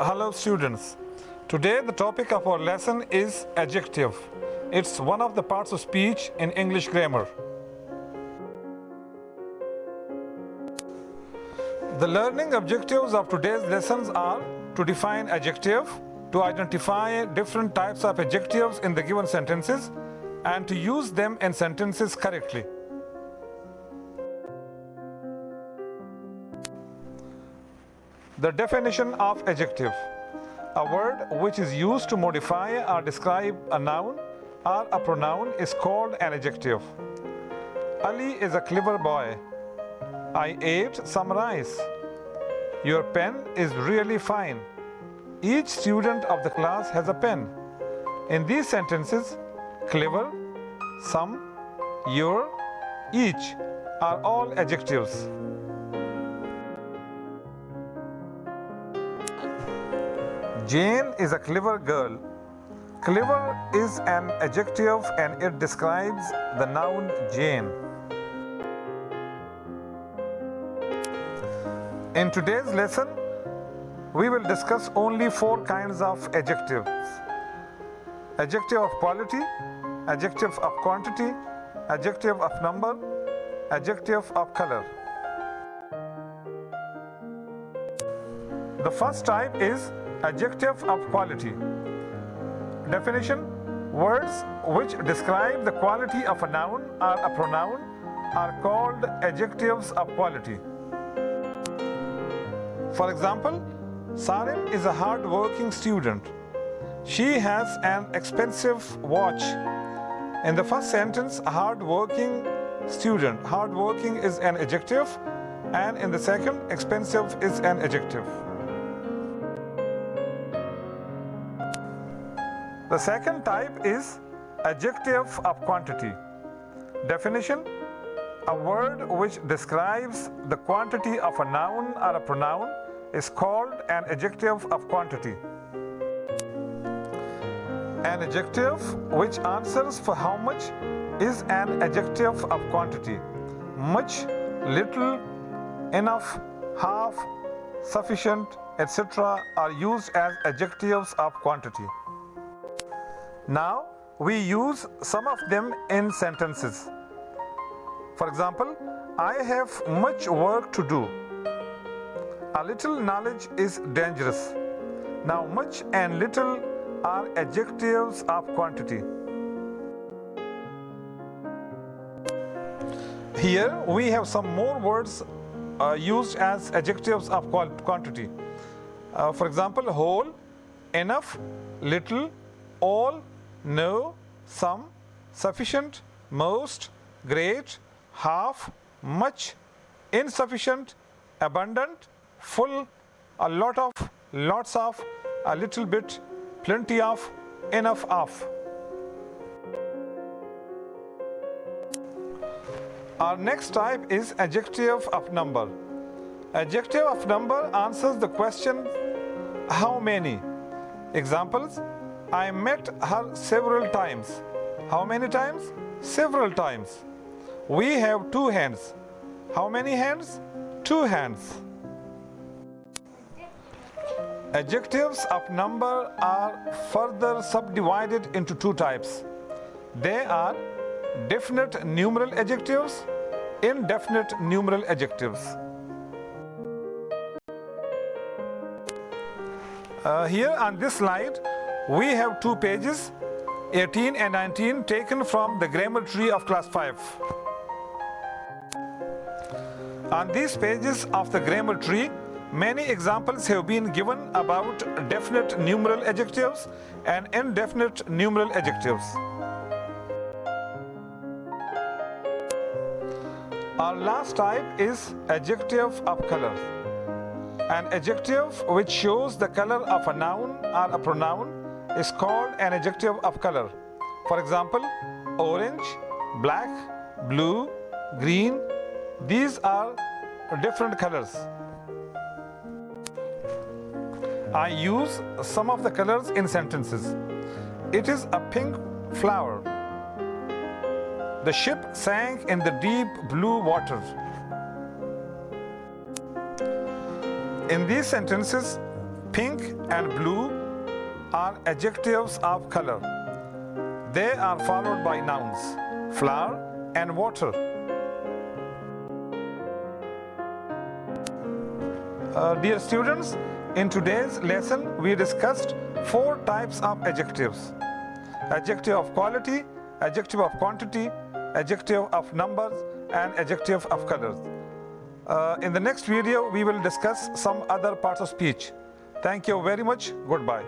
Hello students. Today the topic of our lesson is adjective. It's one of the parts of speech in English grammar. The learning objectives of today's lessons are to define adjective, to identify different types of adjectives in the given sentences, and to use them in sentences correctly. The definition of adjective: a word which is used to modify or describe a noun or a pronoun is called an adjective. Ali is a clever boy. I ate some rice. Your pen is really fine. Each student of the class has a pen. In these sentences, clever, some, your, each are all adjectives. Jane is a clever girl. Clever is an adjective and it describes the noun Jane. In today's lesson, we will discuss only 4 kinds of adjectives: adjective of quality, adjective of quantity, adjective of number, adjective of color. The first type is adjective of quality. Definition: words which describe the quality of a noun or a pronoun are called adjectives of quality. For example, Sarim is a hardworking student. She has an expensive watch. In the first sentence, hardworking student. Hardworking is an adjective, and in the second, expensive is an adjective. The second type is adjective of quantity. Definition: a word which describes the quantity of a noun or a pronoun is called an adjective of quantity. An adjective which answers for how much is an adjective of quantity. Much, little, enough, half, sufficient, etc. are used as adjectives of quantity. Now, we use some of them in sentences. For example, I have much work to do. A little knowledge is dangerous. Now, much and little are adjectives of quantity. Here, we have some more words used as adjectives of quantity. For example, whole, enough, little, all, no, some, sufficient, most, great, half, much, insufficient, abundant, full, a lot of, lots of, a little bit, plenty of, enough of. Our next type is adjective of number. Adjective of number answers the question how many. Examples: I met her several times. How many times? Several times. We have 2 hands. How many hands? 2 hands. Adjectives of number are further subdivided into 2 types. They are definite numeral adjectives, indefinite numeral adjectives. Here on this slide, we have 2 pages, 18 and 19, taken from the grammar tree of class 5. On these pages of the grammar tree, many examples have been given about definite numeral adjectives and indefinite numeral adjectives. Our last type is adjective of color. An adjective which shows the color of a noun or a pronoun is called an adjective of color. For example, orange, black, blue, green. These are different colors. I use some of the colors in sentences. It is a pink flower. The ship sank in the deep blue water. In these sentences, Pink and blue are adjectives of color. They are followed by nouns, flower and water. Dear students, in today's lesson we discussed 4 types of adjectives: adjective of quality, adjective of quantity, adjective of numbers, and adjective of colors. In the next video we will discuss some other parts of speech. Thank you very much. Goodbye.